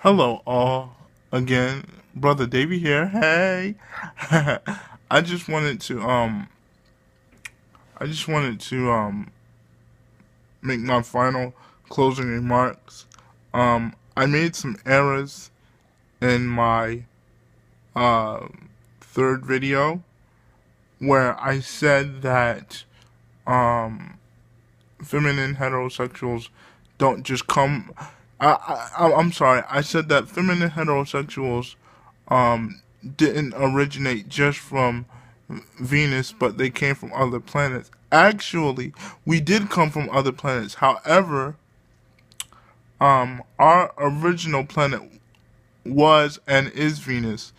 Hello all again, brother Davey here. Hey. I just wanted to make my final closing remarks. I made some errors in my uh third video where I said that um feminine heterosexuals don't just come. I'm sorry. I said that feminine heterosexuals didn't originate just from Venus, but they came from other planets. Actually, we did come from other planets. However, our original planet was and is Venus,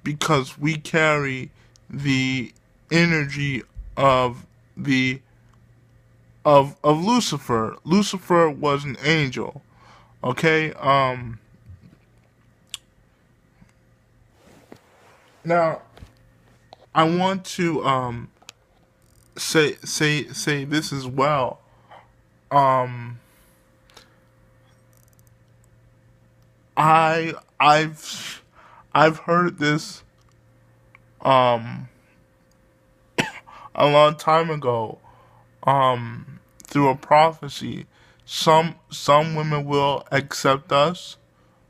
because we carry the energy of the of Lucifer. Lucifer was an angel. Okay. Now I want to say this as well. Um, I've heard this um a long time ago through a prophecy. Some women will accept us.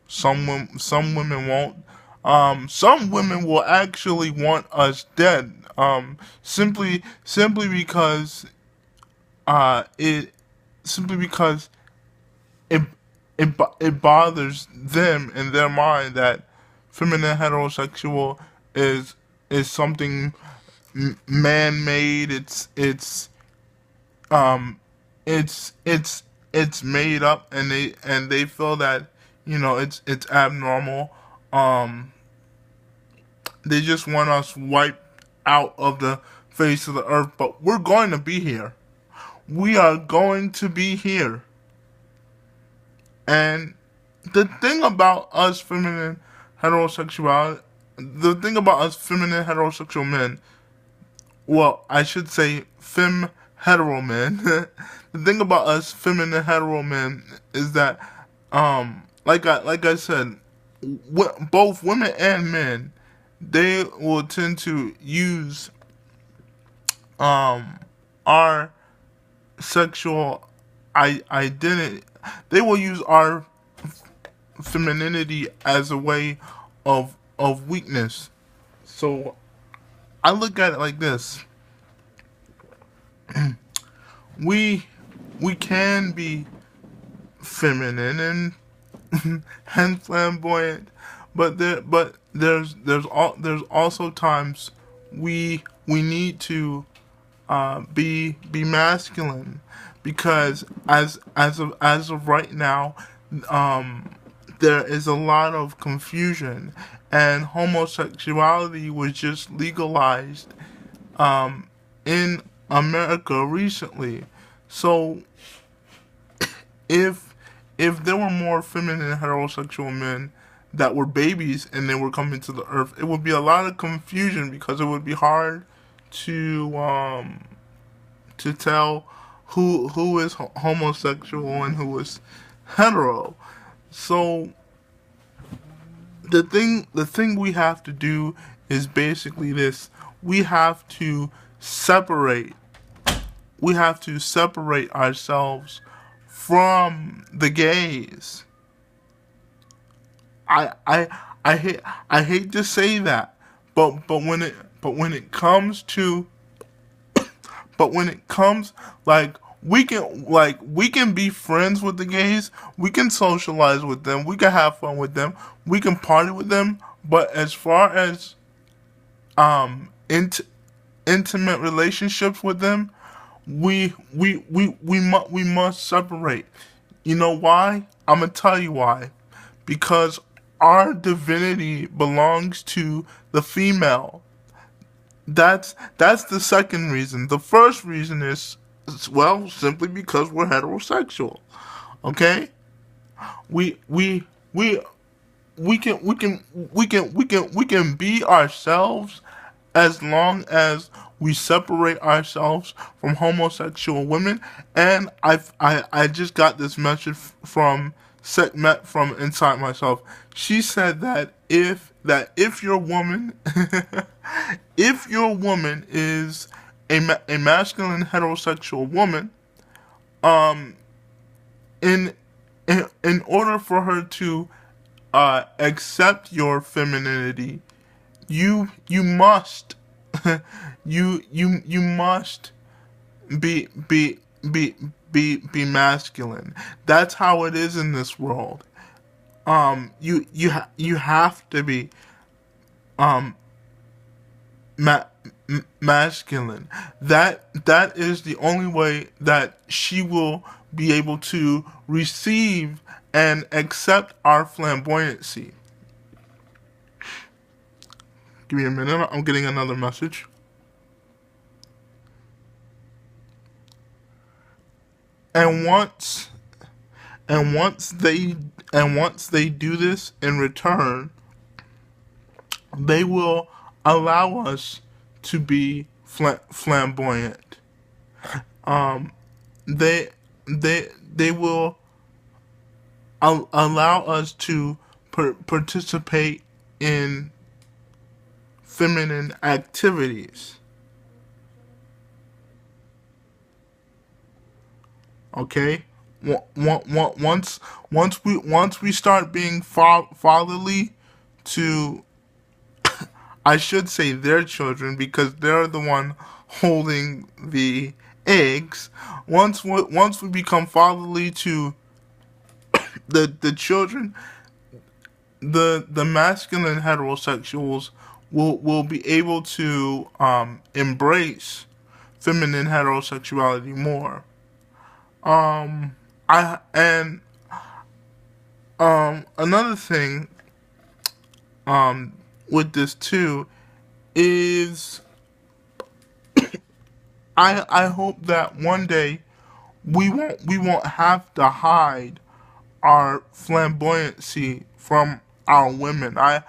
Some women won't. Some women will actually want us dead. Simply because it simply because it it bothers them in their mind that feminine heterosexual is something man made. Um it's it's it's made up, and they feel that it's abnormal. Um, they just want us wiped out of the face of the earth, but we're going to be here. We are going to be here. And the thing about us feminine heterosexuality, the thing about us feminine heterosexual men, well, I should say fem hetero men. The thing about us feminine hetero men is that, like I said, both women and men, they will tend to use our sexual identity. They will use our femininity as a way of weakness. So I look at it like this: we we can be feminine and flamboyant, but there's also times we need to be masculine, because as of right now, there is a lot of confusion, and homosexuality was just legalized in America recently. So if there were more feminine heterosexual men that were babies and they were coming to the earth, it would be a lot of confusion, because it would be hard to tell who is homosexual and who is hetero. So the thing we have to do is basically this: we have to separate ourselves from the gays. I hate to say that, but when it comes to but when it comes, like, we can be friends with the gays, we can socialize with them, we can have fun with them, we can party with them, but as far as um int- intimate relationships with them, we must separate. You know why? I'm gonna tell you why. Because our divinity belongs to the female. That's the second reason. The first reason is, well, simply because we're heterosexual. Okay? We we we we can be ourselves, as long as we separate ourselves from homosexual women. And I just got this message from Sekhmet from Inside Myself. She said that if your woman if your woman is a masculine heterosexual woman, um, in in order for her to accept your femininity, you must you must be be masculine. That's how it is in this world. You have to be um masculine. That is the only way that she will be able to receive and accept our flamboyancy. Give me a minute. I'm getting another message. And once they do this in return, they will allow us to be flamboyant. Um, they they will allow us to participate in feminine activities. Okay, once we start being fatherly to, I should say, their children, because they're the one holding the eggs. Once we become fatherly to the children, the masculine heterosexuals will be able to embrace feminine heterosexuality more. I and Another thing with this too is I hope that one day we won't have to hide our flamboyancy from our women. I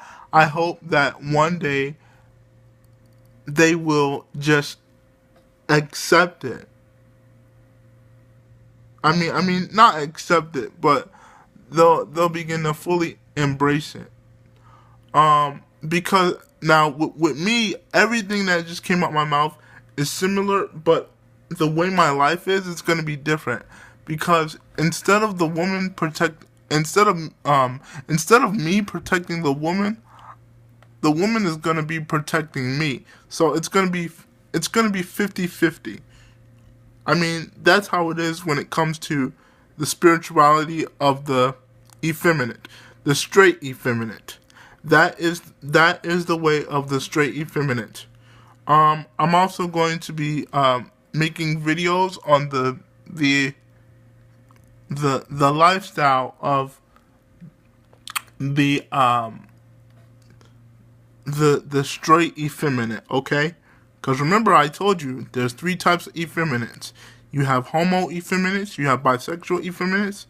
hope that one day they will just accept it. I mean, not accept it, but they'll begin to fully embrace it. Because now with me, everything that just came out my mouth is similar, but the way my life is, it's gonna be different. Because instead of me protecting the woman is gonna be protecting me. So it's gonna be 50-50. I mean, that's how it is when it comes to the spirituality of the effeminate, the straight effeminate. That is the way of the straight effeminate. I'm also going to be making videos on the lifestyle of the straight effeminate. Okay, because remember I told you there's three types of effeminates. You have homo effeminates, you have bisexual effeminates,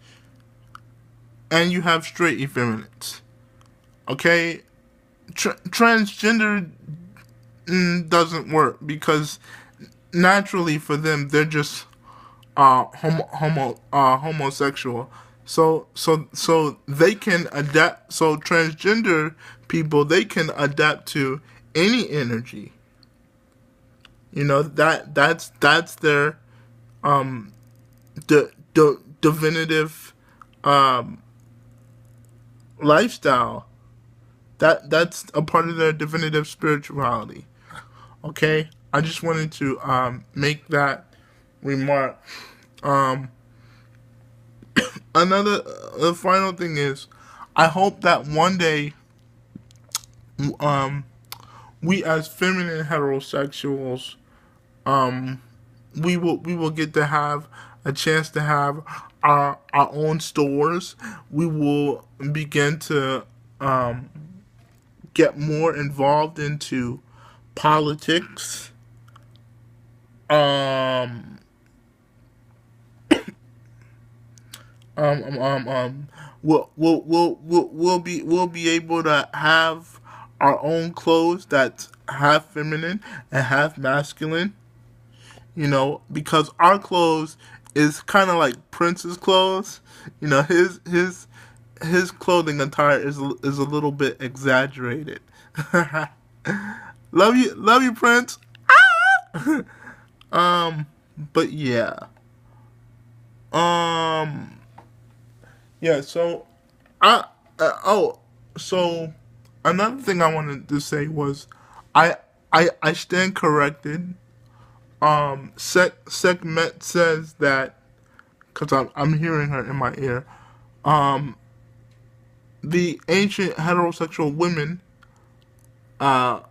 and you have straight effeminates. Okay, transgender doesn't work because naturally for them they're just homosexual. So they can adapt. So transgender people, they can adapt to any energy. You know, that's their divinative lifestyle. That's a part of their divinative spirituality. Okay, I just wanted to make that remark. Um, the final thing is, I hope that one day, um, we as feminine heterosexuals, um, we will get to have a chance to have our own stores. We will begin to get more involved into politics. Um, we'll be able to have our own clothes that's half feminine and half masculine. You know, because our clothes is kind of like Prince's clothes. You know, his clothing attire is a little bit exaggerated. Love you, Prince. But yeah. Um, yeah. So, I oh, so another thing I wanted to say was, I stand corrected. Sekhmet says that because I'm hearing her in my ear. Um, the ancient heterosexual women, uh,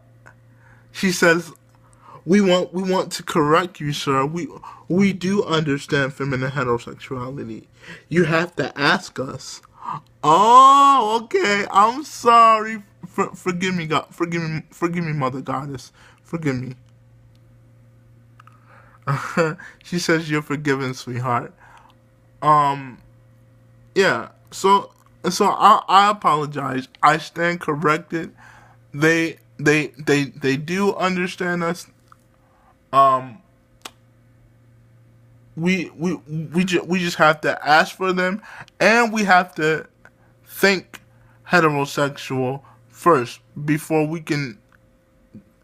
she says, we want to correct you, sir. We do understand feminine heterosexuality. You have to ask us. Oh, okay. I'm sorry. Forgive me, God. Forgive me, Mother Goddess. Forgive me. She says you're forgiven, sweetheart. Um, yeah. So I apologize. I stand corrected. They do understand us. Um, we just have to ask for them, and we have to think heterosexual first before we can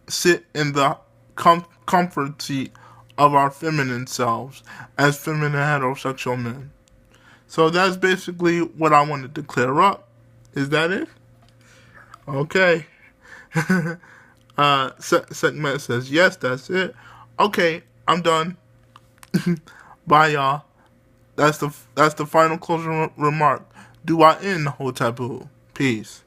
sit in the comfort seat of our feminine selves as feminine heterosexual men. So that's basically what I wanted to clear up. Is that it? Okay. Sekhmet says yes. That's it. Okay, I'm done. Bye, y'all. That's the final closing remark. Do I end the whole taboo? Peace.